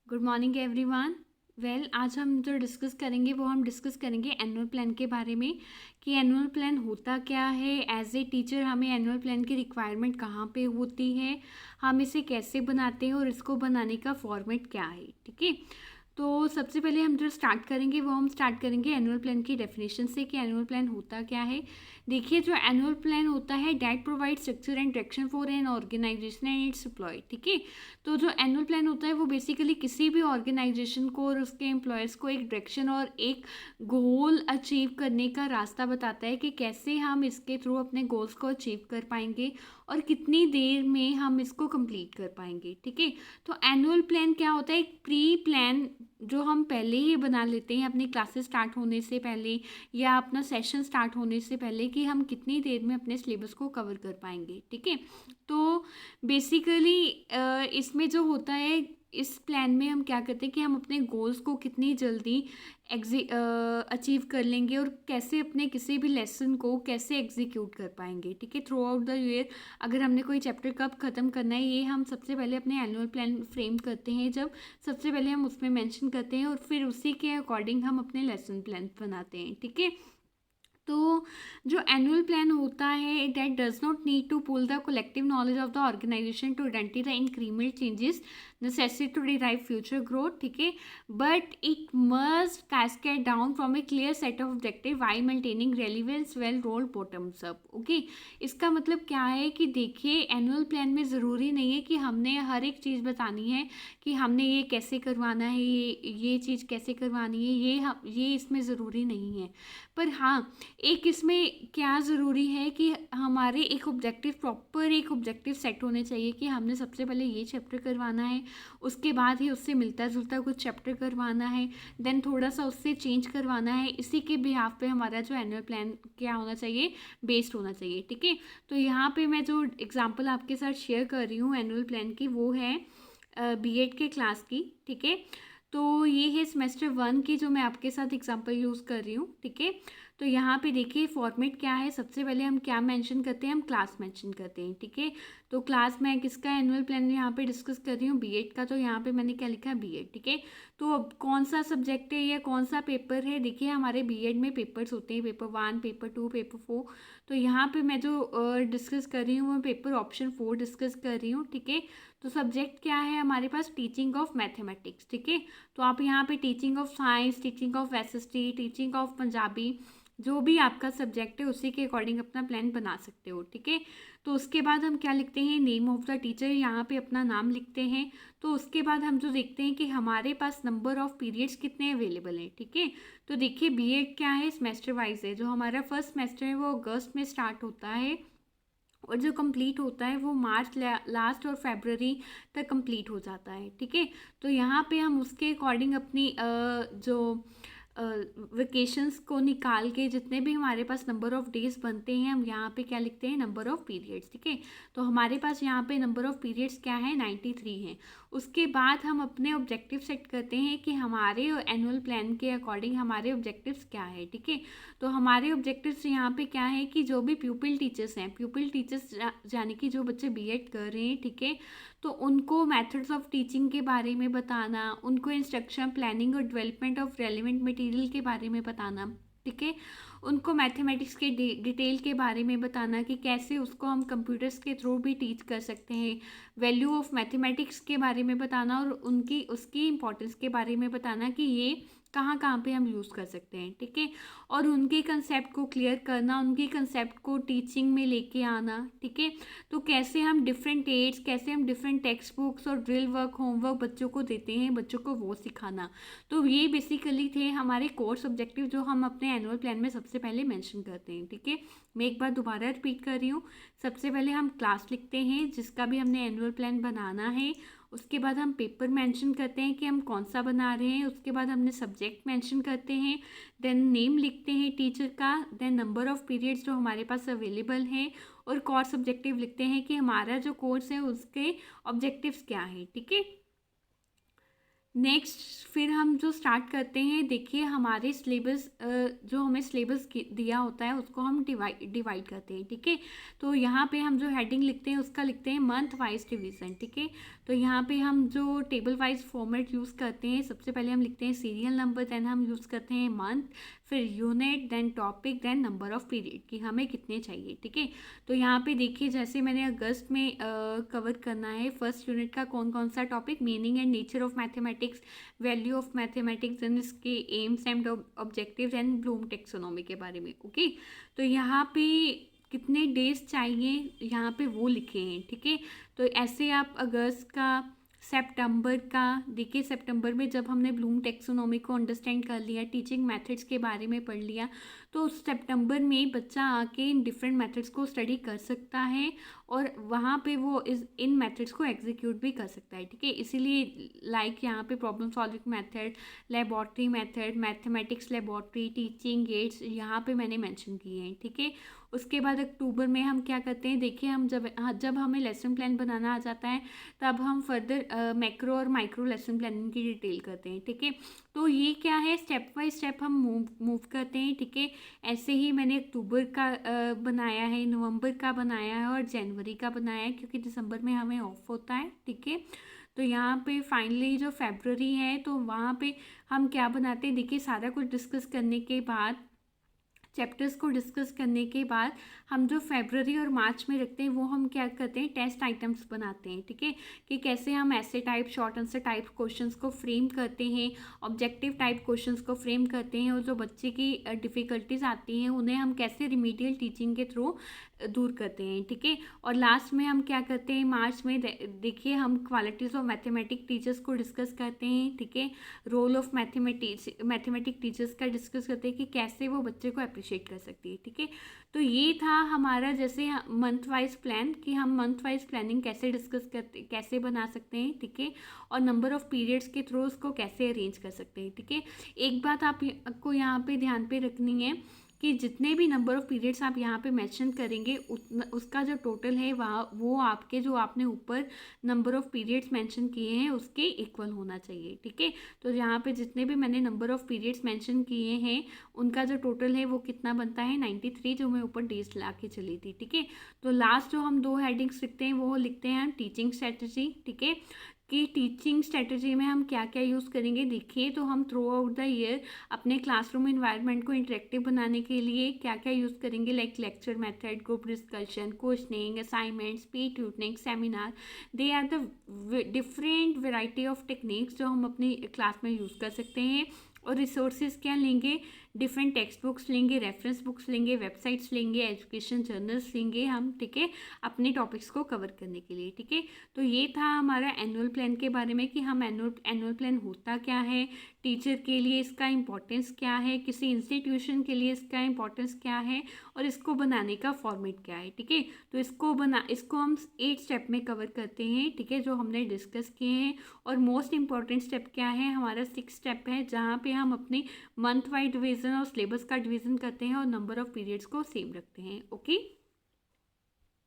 Good morning everyone. आज हम जो डिस्कस करेंगे वो हम डिस्कस करेंगे एनुअल प्लान के बारे में कि एनुअल प्लान होता क्या है। एज ए टीचर हमें एनुअल प्लान की रिक्वायरमेंट कहाँ पे होती है, हम इसे कैसे बनाते हैं और इसको बनाने का फॉर्मेट क्या है। ठीक है, तो सबसे पहले हम जो स्टार्ट करेंगे वो हम स्टार्ट करेंगे एनुअल प्लान की डेफिनेशन से कि एनुअल प्लान होता क्या है। देखिए, जो एनुअल प्लान होता है that provide structure and direction for an organisation and its employ. ठीक है, तो जो एनुअल प्लान होता है वो बेसिकली किसी भी ऑर्गेनाइजेशन को और उसके एम्प्लॉयज़ को एक डायरेक्शन और एक गोल अचीव करने का रास्ता बताता है कि कैसे हम इसके थ्रू अपने गोल्स को अचीव कर पाएंगे और कितनी देर में हम इसको कंप्लीट कर पाएंगे। ठीक है, तो एनुअल प्लान क्या होता है? एक प्री प्लान जो हम पहले ही बना लेते हैं अपनी क्लासेस स्टार्ट होने से पहले या अपना सेशन स्टार्ट होने से पहले कि हम कितनी देर में अपने सिलेबस को कवर कर पाएंगे। ठीक है, तो बेसिकली इसमें जो होता है, इस प्लान में हम क्या करते हैं कि हम अपने गोल्स को कितनी जल्दी अचीव कर लेंगे और कैसे अपने किसी भी लेसन को कैसे एग्जीक्यूट कर पाएंगे। ठीक है, थ्रू आउट द ईयर अगर हमने कोई चैप्टर कब ख़त्म करना है, ये हम सबसे पहले अपने एनुअल प्लान फ्रेम करते हैं। जब सबसे पहले हम उसमें मेंशन करते हैं और फिर उसी के अकॉर्डिंग हम अपने लेसन प्लान बनाते हैं। ठीक है, तो जो एनुअल प्लान होता है that does not need to pull the collective knowledge of the organisation to identify the increment changes necessary to derive future growth। ठीक है, but it must cascade down from a clear set of objective while maintaining relevance well rolled bottoms up। Okay, इसका मतलब क्या है कि देखिए, annual plan में ज़रूरी नहीं है कि हमने हर एक चीज़ बतानी है कि हमने ये कैसे करवाना है, ये चीज़ कैसे करवानी है, ये इसमें ज़रूरी नहीं है। पर हाँ, एक इसमें क्या ज़रूरी है कि हमारे एक ऑब्जेक्टिव, प्रॉपर एक ऑब्जेक्टिव सेट होने चाहिए कि हमने सबसे पहले ये चैप्टर करवाना है, उसके बाद ही उससे मिलता जुलता कुछ चैप्टर करवाना है, देन थोड़ा सा उससे चेंज करवाना है। इसी के बिहाफ पे हमारा जो एनुअल प्लान क्या होना चाहिए, बेस्ड होना चाहिए। ठीक है, तो यहाँ पे मैं जो एग्जांपल आपके साथ शेयर कर रही हूँ एनुअल प्लान की, वो है बीएड के क्लास की। ठीक है, तो ये है सेमेस्टर 1 की जो मैं आपके साथ एग्जांपल यूज़ कर रही हूँ। ठीक है, तो यहाँ पे देखिए फॉर्मेट क्या है। सबसे पहले हम क्या मेंशन करते हैं, हम क्लास मेंशन करते हैं। ठीक है, तो क्लास में किसका एनुअल प्लान यहाँ पे डिस्कस कर रही हूँ, बीएड का। तो यहाँ पे मैंने क्या लिखा है, बीएड। ठीक है, तो अब कौन सा सब्जेक्ट है या कौन सा पेपर है? देखिए, हमारे बीएड में पेपर्स होते हैं, पेपर 1, पेपर 2, पेपर 4। तो यहाँ पे मैं जो डिस्कस कर रही हूँ वो पेपर ऑप्शन 4 डिस्कस कर रही हूँ। ठीक है, तो सब्जेक्ट क्या है हमारे पास, टीचिंग ऑफ मैथमेटिक्स। ठीक है, तो आप यहाँ पे teaching of science, teaching of SST, teaching of Punjabi, जो भी आपका सब्जेक्ट है उसी के अकॉर्डिंग अपना प्लान बना सकते हो। ठीक है, तो उसके बाद हम क्या लिखते हैं, नेम ऑफ द टीचर, यहाँ पे अपना नाम लिखते हैं। तो उसके बाद हम जो देखते हैं कि हमारे पास नंबर ऑफ पीरियड्स कितने अवेलेबल हैं। ठीक है, तो देखिए बीएड क्या है, सेमेस्टर वाइज है। जो हमारा फर्स्ट सेमेस्टर है वो अगस्त में स्टार्ट होता है और जो कंप्लीट होता है वो मार्च लास्ट और फरवरी तक कंप्लीट हो जाता है। ठीक है, तो यहाँ पे हम उसके अकॉर्डिंग अपनी जो वेकेशंस को निकाल के जितने भी हमारे पास नंबर ऑफ़ डेज़ बनते हैं, हम यहाँ पे क्या लिखते हैं, नंबर ऑफ़ पीरियड्स। ठीक है, तो हमारे पास यहाँ पे नंबर ऑफ़ पीरियड्स क्या है, 93 हैं। उसके बाद हम अपने ऑब्जेक्टिव सेट करते हैं कि हमारे एनुअल प्लान के अकॉर्डिंग हमारे ऑब्जेक्टिव्स क्या है। ठीक है, तो हमारे ऑब्जेक्टिव्स यहाँ पे क्या है कि जो भी प्यूपिल टीचर्स हैं, प्यूपिल टीचर्स यानी कि जो बच्चे बीएड कर रहे हैं, ठीक है, तो उनको मेथड्स ऑफ टीचिंग के बारे में बताना, उनको इंस्ट्रक्शन प्लानिंग और डेवलपमेंट ऑफ रेलिवेंट मटेरियल के बारे में बताना। ठीक है, उनको मैथमेटिक्स के डिटेल के बारे में बताना कि कैसे उसको हम कंप्यूटर्स के थ्रू भी टीच कर सकते हैं। वैल्यू ऑफ मैथमेटिक्स के बारे में बताना और उनकी उसकी इम्पोर्टेंस के बारे में बताना कि ये कहाँ कहाँ पे हम यूज़ कर सकते हैं। ठीक है, और उनके कंसेप्ट को क्लियर करना, उनके कंसेप्ट को टीचिंग में लेके आना। ठीक है, तो कैसे हम डिफरेंट एड्स, कैसे हम डिफरेंट टेक्स्ट बुक्स और ड्रिल वर्क, होमवर्क बच्चों को देते हैं, बच्चों को वो सिखाना। तो ये बेसिकली थे हमारे कोर्स ऑब्जेक्टिव जो हम अपने एनुअल प्लान में सबसे पहले मेंशन करते हैं। ठीक है, मैं एक बार दोबारा रिपीट कर रही हूँ। सबसे पहले हम क्लास लिखते हैं जिसका भी हमने एनुअल प्लान बनाना है। उसके बाद हम पेपर मेंशन करते हैं कि हम कौन सा बना रहे हैं। उसके बाद हमने सब्जेक्ट मेंशन करते हैं, देन नेम लिखते हैं टीचर का, देन नंबर ऑफ़ पीरियड्स जो हमारे पास अवेलेबल हैं, और कोर्स ऑब्जेक्टिव लिखते हैं कि हमारा जो कोर्स है उसके ऑब्जेक्टिव्स क्या हैं। ठीक है, नेक्स्ट फिर हम जो स्टार्ट करते हैं, देखिए हमारे सिलेबस जो हमें सिलेबस दिया होता है उसको हम डिवाइड करते हैं। ठीक है, तो यहाँ पे हम जो हेडिंग लिखते हैं उसका लिखते हैं मंथ वाइज डिवीज़न। ठीक है, तो यहाँ पे हम जो टेबल वाइज फॉर्मेट यूज़ करते हैं, सबसे पहले हम लिखते हैं सीरियल नंबर, देन हम यूज़ करते हैं मंथ, फिर unit, then topic, then number of period कि हमें कितने चाहिए, ठीक है। तो यहाँ पे देखिए जैसे मैंने अगस्त में कवर करना है फर्स्ट यूनिट का कौन कौन सा topic, meaning and nature of mathematics, value of mathematics and इसके aims and objectives and Bloom taxonomy के बारे में, ओके। तो यहाँ पे कितने डेज चाहिए यहाँ पे वो लिखे हैं, ठीक है। तो ऐसे आप अगस्त का, सितंबर का, देखिए सितंबर में जब हमने ब्लूम टेक्सोनॉमी को अंडरस्टैंड कर लिया, टीचिंग मेथड्स के बारे में पढ़ लिया, तो सितंबर में बच्चा आके इन डिफरेंट मेथड्स को स्टडी कर सकता है और वहाँ पे वो इन मेथड्स को एग्जीक्यूट भी कर सकता है, ठीक है। इसीलिए लाइक यहाँ पे problem solving method, laboratory method, mathematics laboratory, teaching ads यहाँ पे मैंने मेंशन किए हैं, ठीक है। उसके बाद अक्टूबर में हम क्या करते हैं, देखिए हम जब हमें लेसन प्लान बनाना आ जाता है तब हम फर्दर मैक्रो और माइक्रो लेसन प्लानिंग की डिटेल करते हैं, ठीक है। तो ये क्या है, स्टेप बाय स्टेप हम मूव करते हैं, ठीक है। ऐसे ही मैंने अक्टूबर का बनाया है, नवंबर का बनाया है और जनवरी का बनाया है क्योंकि दिसंबर में हमें ऑफ होता है, ठीक है। तो यहाँ पे फाइनली जो फरवरी है तो वहाँ पे हम क्या बनाते हैं, देखिए सारा कुछ डिस्कस करने के बाद, चैप्टर्स को डिस्कस करने के बाद हम जो फरवरी और मार्च में रखते हैं वो हम क्या करते हैं, टेस्ट आइटम्स बनाते हैं, ठीक है। कि कैसे हम ऐसे type, short answer type questions को फ्रेम करते हैं, ऑब्जेक्टिव टाइप क्वेश्चंस को फ्रेम करते हैं और जो बच्चे की डिफ़िकल्टीज आती हैं उन्हें हम कैसे रिमीडियल टीचिंग के थ्रू दूर करते हैं, ठीक है। और लास्ट में हम क्या करते हैं, मार्च में देखिए हम क्वालिटीज़ ऑफ मैथमेटिक टीचर्स को डिस्कस करते हैं, ठीक है। रोल ऑफ मैथमेटिक टीचर्स का डिस्कस करते हैं कि कैसे वो बच्चे को अप्रिशिएट कर सकती है, ठीक है। तो ये था हमारा जैसे मंथ वाइज प्लान कि हम मंथ वाइज प्लानिंग कैसे डिस्कस करते, कैसे बना सकते हैं, ठीक है। और नंबर ऑफ़ पीरियड्स के थ्रू उसको कैसे अरेंज कर सकते हैं, ठीक है। एक बात आपको यहाँ पे ध्यान पे रखनी है कि जितने भी नंबर ऑफ़ पीरियड्स आप यहाँ पे मेंशन करेंगे उतना उसका जो टोटल है वहाँ वो आपके जो आपने ऊपर नंबर ऑफ़ पीरियड्स मेंशन किए हैं उसके इक्वल होना चाहिए, ठीक है। तो यहाँ पे जितने भी मैंने नंबर ऑफ़ पीरियड्स मेंशन किए हैं उनका जो टोटल है वो कितना बनता है, 93, जो मैं ऊपर डेज ला के चली थी, ठीक है। तो लास्ट जो हम 2 हेडिंग्स लिखते हैं वो लिखते हैं हम टीचिंग स्ट्रेटजी, ठीक है। कि टीचिंग स्ट्रेटजी में हम क्या क्या यूज़ करेंगे, देखिए तो हम थ्रू आउट द ईयर अपने क्लासरूम इन्वायरमेंट को इंटरेक्टिव बनाने के लिए क्या क्या यूज़ करेंगे, like lecture method, group discussion, questioning, assignment, speed tutoring, seminar, they are the different variety of techniques जो हम अपनी क्लास में यूज़ कर सकते हैं। और रिसोर्सेज क्या लेंगे, डिफरेंट टेक्स्ट बुक्स लेंगे, रेफरेंस बुक्स लेंगे, वेबसाइट्स लेंगे, एजुकेशन जर्नल्स लेंगे हम, ठीक है, अपने टॉपिक्स को कवर करने के लिए, ठीक है। तो ये था हमारा एनुअल प्लान के बारे में कि हम एनुअल प्लान होता क्या है, टीचर के लिए इसका इम्पोर्टेंस क्या है, किसी इंस्टीट्यूशन के लिए इसका इम्पोर्टेंस क्या है और इसको बनाने का फॉर्मेट क्या है, ठीक है। तो इसको हम 8 स्टेप में कवर करते हैं, ठीक है, जो हमने डिस्कस किए हैं। और मोस्ट इम्पॉर्टेंट स्टेप क्या है, हमारा 6 स्टेप है जहाँ पे हम अपने मंथ वाइज डिवीज़न और सिलेबस का डिवीज़न करते हैं और नंबर ऑफ़ पीरियड्स को सेम रखते हैं, ओके।